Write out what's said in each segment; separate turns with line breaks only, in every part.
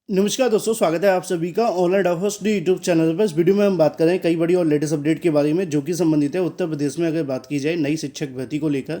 नमस्कार दोस्तों, स्वागत है आप सभी का ऑनलाइन डॉक्टर्स यूट्यूब चैनल पर। इस वीडियो में हम बात करें कई बड़ी और लेटेस्ट अपडेट के बारे में जो कि संबंधित है उत्तर प्रदेश में। अगर बात की जाए नई शिक्षक भर्ती को लेकर,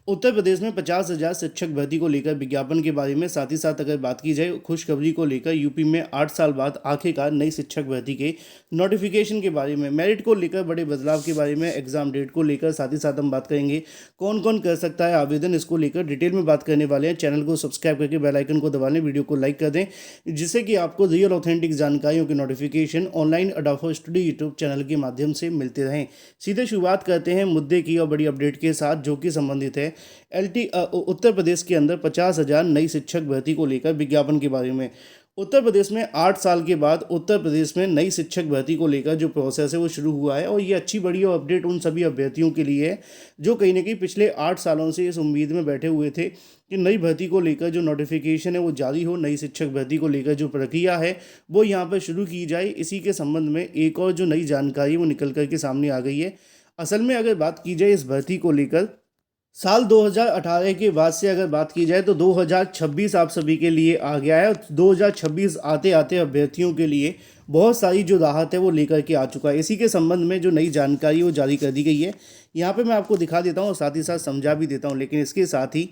उत्तर प्रदेश में 50,000 शिक्षक भर्ती को लेकर विज्ञापन के बारे में, साथ ही साथ अगर बात की जाए खुशखबरी को लेकर, यूपी में 8 साल बाद आखिरकार नई शिक्षक भर्ती के नोटिफिकेशन के बारे में, मेरिट को लेकर बड़े बदलाव के बारे में, एग्जाम डेट को लेकर, साथ ही साथ हम बात करेंगे कौन कौन कर सकता है आवेदन। इसको लेकर डिटेल में बात करने वाले हैं। चैनल को सब्सक्राइब करके बेल आइकन को दबा लें, वीडियो को लाइक कर दें, जिससे कि आपको रियल ऑथेंटिक जानकारियों के notification online adopter study YouTube channel के माध्यम से मिलते रहें। सीधे शुरुआत करते हैं मुद्दे की और बड़ी अपडेट के साथ जो कि संबंधित है उत्तर प्रदेश के अंदर 50,000 नई शिक्षक भर्ती को लेकर विज्ञापन के बारे में। उत्तर प्रदेश में 8 साल के बाद उत्तर प्रदेश में नई शिक्षक भर्ती को लेकर जो प्रोसेस है वो शुरू हुआ है, और ये अच्छी बड़ी और अपडेट उन सभी अभ्यर्थियों के लिए है जो कहीं ना कहीं पिछले 8 सालों से इस उम्मीद में बैठे हुए थे कि नई भर्ती को लेकर जो नोटिफिकेशन है वो जारी हो, नई शिक्षक भर्ती को लेकर जो प्रक्रिया है वो यहाँ पर शुरू की जाए। इसी के संबंध में एक और जो नई जानकारी वो निकल कर के सामने आ गई है। असल में अगर बात की जाए इस भर्ती को लेकर, साल 2018 के बाद से अगर बात की जाए तो 2026 आप सभी के लिए आ गया है। 2026 आते आते अभ्यर्थियों के लिए बहुत सारी जो राहत है वो लेकर के आ चुका है। इसी के संबंध में जो नई जानकारी वो जारी कर दी गई है। यहाँ पे मैं आपको दिखा देता हूँ और साथ ही साथ समझा भी देता हूँ, लेकिन इसके साथ ही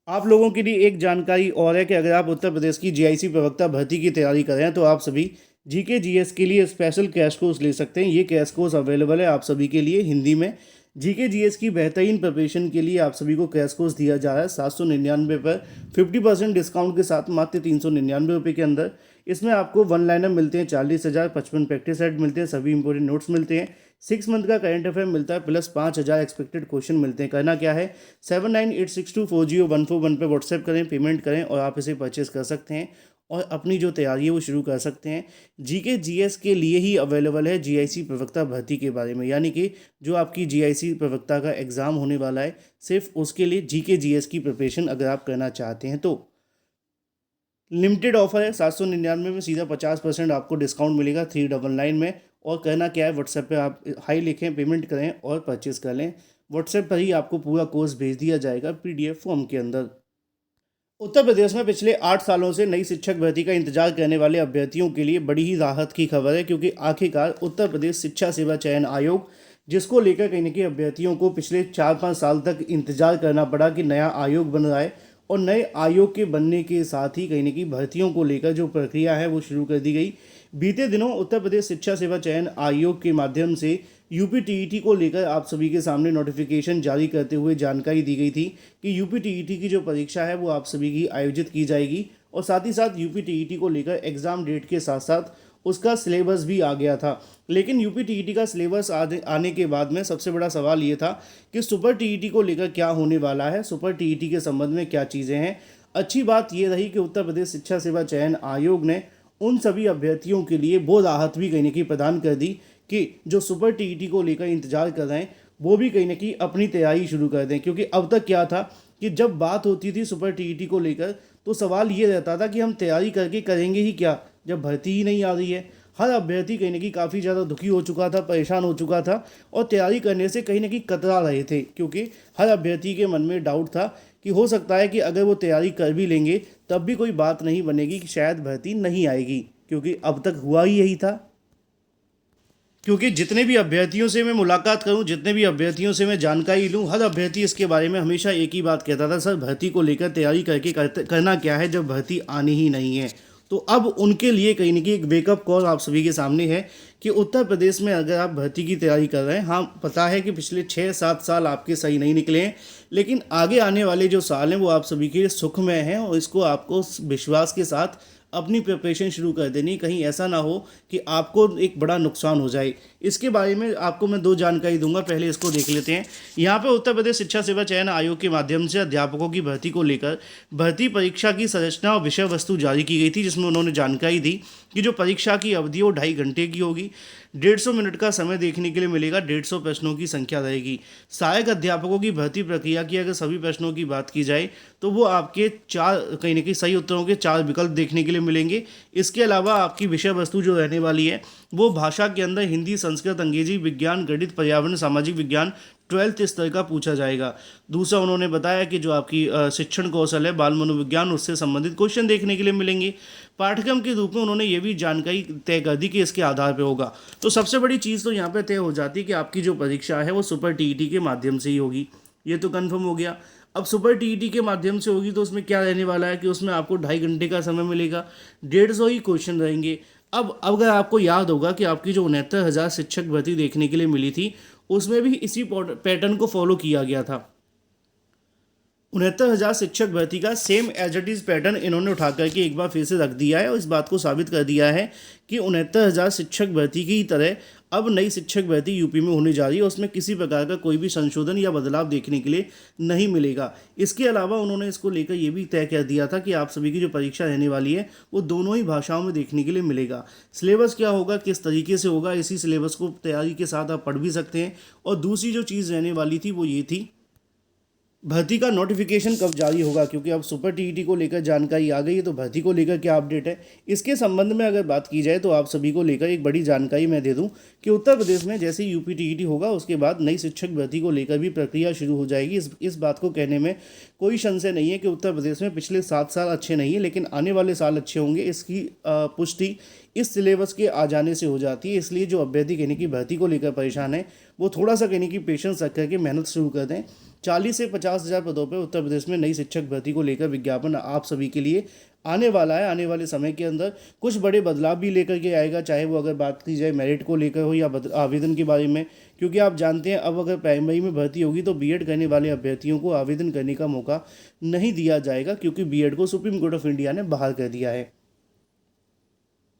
आप लोगों के लिए एक जानकारी और है कि अगर आप उत्तर प्रदेश की जीआईसी प्रवक्ता भर्ती की तैयारी कर रहे हैं तो आप सभी जीके जीएस के लिए स्पेशल क्रैश कोर्स ले सकते हैं। ये क्रैश कोर्स अवेलेबल है आप सभी के लिए हिंदी में। जीके जीएस की बेहतरीन प्रिपरेशन के लिए आप सभी को क्रैश कोर्स दिया जा रहा है 799 पर 50% डिस्काउंट के साथ, मात्र 399 रुपये के अंदर। इसमें आपको वन लाइनर मिलते हैं 40,000, 55 प्रैक्टिस सेट मिलते हैं, सभी इंपॉर्टेंट नोट्स मिलते हैं, 6 मंथ का करंट अफेयर मिलता है, प्लस 5,000 एक्सपेक्टेड क्वेश्चन मिलते हैं। करना क्या है, 7986240141 पे व्हाट्सएप करें, पेमेंट करें और आप इसे परचेज कर सकते हैं और अपनी जो तैयारी है वो शुरू कर सकते हैं। जीके जीएस के लिए ही अवेलेबल है जीआईसी प्रवक्ता भर्ती के बारे में, यानी कि जो आपकी जीआईसी प्रवक्ता का एग्ज़ाम होने वाला है, सिर्फ उसके लिए जीके जीएस की प्रिपरेशन अगर आप करना चाहते हैं तो लिमिटेड ऑफर है। 799 में सीधा 50% आपको डिस्काउंट मिलेगा 399 में। और करना क्या है, व्हाट्सएप पे आप हाई लिखें, पेमेंट करें और परचेज़ कर लें। व्हाट्सएप पर ही आपको पूरा कोर्स भेज दिया जाएगा पीडीएफ फॉर्म के अंदर। उत्तर प्रदेश में पिछले 8 सालों से नई शिक्षक भर्ती का इंतजार करने वाले अभ्यर्थियों के लिए बड़ी ही राहत की खबर है, क्योंकि आखिरकार उत्तर प्रदेश शिक्षा सेवा चयन आयोग, जिसको लेकर कहीं ना कहीं अभ्यर्थियों को पिछले 4-5 साल तक इंतजार करना पड़ा कि नया आयोग बन रहा है, और नए आयोग के बनने के साथ ही कहीं ना कहीं भर्तियों को लेकर जो प्रक्रिया है वो शुरू कर दी गई। बीते दिनों उत्तर प्रदेश शिक्षा सेवा चयन आयोग के माध्यम से यूपी टीईटी को लेकर आप सभी के सामने नोटिफिकेशन जारी करते हुए जानकारी दी गई थी कि यूपी टीईटी की जो परीक्षा है वो आप सभी की आयोजित की जाएगी, और साथ ही साथ यूपी टीईटी को लेकर एग्ज़ाम डेट के साथ साथ उसका सिलेबस भी आ गया था। लेकिन यूपी टीईटी का सिलेबस आने के बाद में सबसे बड़ा सवाल ये था कि सुपर टीईटी को लेकर क्या होने वाला है, सुपर टीईटी के संबंध में क्या चीज़ें हैं। अच्छी बात ये रही कि उत्तर प्रदेश शिक्षा सेवा चयन आयोग ने उन सभी अभ्यर्थियों के लिए वो राहत भी कहीं ना कहीं प्रदान कर दी कि जो सुपर टीईटी को लेकर इंतजार कर रहे हैं वो भी कहीं ना कहीं अपनी तैयारी शुरू कर दें। क्योंकि अब तक क्या था कि जब बात होती थी सुपर टीईटी को लेकर तो सवाल ये रहता था कि हम तैयारी करके करेंगे ही क्या जब भर्ती ही नहीं आ रही है। हर अभ्यर्थी कहीं ना कहीं काफ़ी ज़्यादा दुखी हो चुका था, परेशान हो चुका था और तैयारी करने से कहीं ना कहीं कतरा रहे थे, क्योंकि हर अभ्यर्थी के मन में डाउट था कि हो सकता है कि अगर वो तैयारी कर भी लेंगे तब भी कोई बात नहीं बनेगी कि शायद भर्ती नहीं आएगी, क्योंकि अब तक हुआ ही यही था। क्योंकि जितने भी अभ्यर्थियों से मैं मुलाकात करूं, जितने भी अभ्यर्थियों से मैं जानकारी लूं, हर अभ्यर्थी इसके बारे में हमेशा एक ही बात कहता था, सर भर्ती को लेकर तैयारी करना क्या है जब भर्ती आनी ही नहीं है। तो अब उनके लिए कहीं ना कहीं एक वेकअप कॉल आप सभी के सामने है कि उत्तर प्रदेश में अगर आप भर्ती की तैयारी कर रहे हैं, हाँ पता है कि पिछले 6-7 साल आपके सही नहीं निकले हैं, लेकिन आगे आने वाले जो साल हैं वो आप सभी के लिए सुखमय हैं, और इसको आपको विश्वास के साथ अपनी प्रिपरेशन शुरू कर देनी। कहीं ऐसा ना हो कि आपको एक बड़ा नुकसान हो जाए। इसके बारे में आपको मैं 2 जानकारी दूंगा, पहले इसको देख लेते हैं। यहाँ पे उत्तर प्रदेश शिक्षा सेवा चयन आयोग के माध्यम से अध्यापकों की भर्ती को लेकर भर्ती परीक्षा की संरचना और विषय वस्तु जारी की गई थी, जिसमें उन्होंने जानकारी दी कि जो परीक्षा की अवधि वो 2.5 घंटे की होगी, 150 मिनट का समय देखने के लिए मिलेगा, 150 प्रश्नों की संख्या रहेगी। सहायक अध्यापकों की भर्ती प्रक्रिया की अगर सभी प्रश्नों की बात की जाए तो वो आपके 4 कहीं ना कहीं सही उत्तरों के 4 विकल्प देखने के लिए मिलेंगे। इसके अलावा आपकी विषय वस्तु जो रहने वाली है वो भाषा के अंदर हिंदी, संस्कृत, अंग्रेजी, विज्ञान, गणित, पर्यावरण, सामाजिक विज्ञान 12th स्तर का पूछा जाएगा। दूसरा उन्होंने बताया कि जो आपकी शिक्षण कौशल है, बाल मनोविज्ञान, उससे संबंधित क्वेश्चन देखने के लिए मिलेंगे। पाठ्यक्रम के रूप में उन्होंने ये भी जानकारी तय कर दी कि इसके आधार पर होगा। तो सबसे बड़ी चीज़ तो यहाँ पर तय हो जाती है कि आपकी जो परीक्षा है वो सुपर टीईटी के माध्यम से ही होगी, ये तो कन्फर्म हो गया। अब सुपर टीईटी के माध्यम से होगी तो उसमें क्या रहने वाला है कि उसमें आपको 2.5 घंटे का समय मिलेगा, 150 ही क्वेश्चन रहेंगे। अब अगर आपको याद होगा कि आपकी जो 69,000 शिक्षक भर्ती देखने के लिए मिली थी, उसमें भी इसी पैटर्न को फॉलो किया गया था। 69,000 शिक्षक भर्ती का same as it is pattern इन्होंने उठा करके एक बार फिर से रख दिया है और इस बात को साबित कर दिया है कि 69,000 शिक्षक भर्ती की तरह अब नई शिक्षक भर्ती यूपी में होने जा रही है। उसमें किसी प्रकार का कोई भी संशोधन या बदलाव देखने के लिए नहीं मिलेगा। इसके अलावा उन्होंने इसको लेकर ये भी तय कर दिया था कि आप सभी की जो परीक्षा रहने वाली है वो दोनों ही भाषाओं में देखने के लिए मिलेगा। सिलेबस क्या होगा, किस तरीके से होगा, इसी सिलेबस को तैयारी के साथ आप पढ़ भी सकते हैं। और दूसरी जो चीज़ रहने वाली थी वो ये थी, भर्ती का नोटिफिकेशन कब जारी होगा, क्योंकि अब सुपर टीईटी को लेकर जानकारी आ गई है, तो भर्ती को लेकर क्या अपडेट है इसके संबंध में अगर बात की जाए तो आप सभी को लेकर एक बड़ी जानकारी मैं दे दूं कि उत्तर प्रदेश में जैसे ही यूपी टीईटी होगा उसके बाद नई शिक्षक भर्ती को लेकर भी प्रक्रिया शुरू हो जाएगी। इस बात को कहने में कोई संशय नहीं है कि उत्तर प्रदेश में पिछले 7 साल अच्छे नहीं है, लेकिन आने वाले साल अच्छे होंगे। इसकी पुष्टि इस सिलेबस के आ जाने से हो जाती है। इसलिए जो अभ्यर्थी कहने की भर्ती को लेकर परेशान है वो थोड़ा सा कहने की पेशेंस रख करके मेहनत शुरू कर दें। 40 से 50,000 पदों पर उत्तर प्रदेश में नई शिक्षक भर्ती को लेकर विज्ञापन आप सभी के लिए आने वाला है। आने वाले समय के अंदर कुछ बड़े बदलाव भी लेकर के आएगा, चाहे वो अगर बात की जाए मेरिट को लेकर हो या आवेदन के बारे में, क्योंकि आप जानते हैं अब अगर प्राइमरी में भर्ती होगी तो बीएड करने वाले अभ्यर्थियों को आवेदन करने का मौका नहीं दिया जाएगा, क्योंकि बीएड को सुप्रीम कोर्ट ऑफ इंडिया ने बहाल कर दिया है।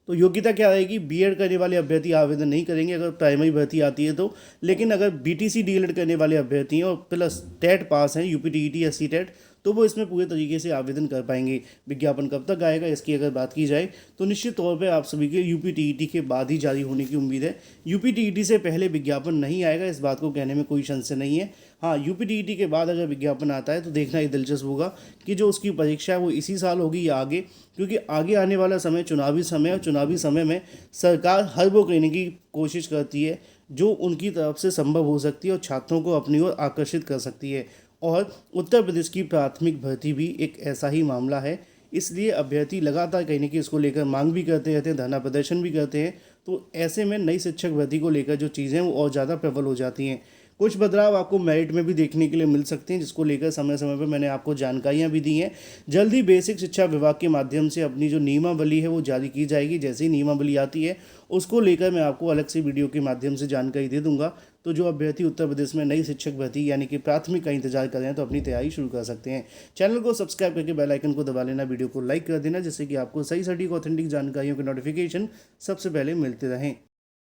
तो योग्यता क्या रहेगी, बीएड करने वाले अभ्यर्थी आवेदन नहीं करेंगे अगर प्राइमरी भर्ती आती है तो। लेकिन अगर बीटीसी डीएलएड करने वाले अभ्यर्थी हैं और प्लस टेट पास हैं, यूपी टीईटी या सीटेट, तो वो इसमें पूरे तरीके से आवेदन कर पाएंगे। विज्ञापन कब तक आएगा इसकी अगर बात की जाए तो निश्चित तौर पे आप सभी के यूपी टीईटी के बाद ही जारी होने की उम्मीद है। यूपी टीईटी से पहले विज्ञापन नहीं आएगा, इस बात को कहने में कोई संशय नहीं है। हाँ, यूपी टीईटी के बाद अगर विज्ञापन आता है तो देखना ही दिलचस्प होगा कि जो उसकी परीक्षा है वो इसी साल होगी या आगे, क्योंकि आगे आने वाला समय चुनावी समय, और चुनावी समय में सरकार हर वो कहने की कोशिश करती है जो उनकी तरफ से संभव हो सकती है और छात्रों को अपनी ओर आकर्षित कर सकती है। और उत्तर प्रदेश की प्राथमिक भर्ती भी एक ऐसा ही मामला है। इसलिए अभ्यर्थी लगातार कहीं न कहीं इसको लेकर मांग भी करते रहते हैं, धरना प्रदर्शन भी करते हैं। तो ऐसे में नई शिक्षक भर्ती को लेकर जो चीज़ें वो और ज़्यादा प्रबल हो जाती हैं। कुछ बदलाव आपको मेरिट में भी देखने के लिए मिल सकते हैं, जिसको लेकर समय समय पर मैंने आपको जानकारियां भी दी हैं। जल्द ही बेसिक शिक्षा विभाग के माध्यम से अपनी जो नियमावली है वो जारी की जाएगी। जैसे ही नियमावली आती है उसको लेकर मैं आपको अलग से वीडियो के माध्यम से जानकारी दे दूंगा। तो जो अभ्यर्थी उत्तर प्रदेश में नई शिक्षक भर्ती यानी कि प्राथमिक का इंतजार कर रहे हैं तो अपनी तैयारी शुरू कर सकते हैं। चैनल को सब्सक्राइब करके बेल आइकन को दबा लेना, वीडियो को लाइक कर देना, जिससे कि आपको सही सटीक ऑथेंटिक जानकारियों के नोटिफिकेशन सबसे पहले मिलते रहें।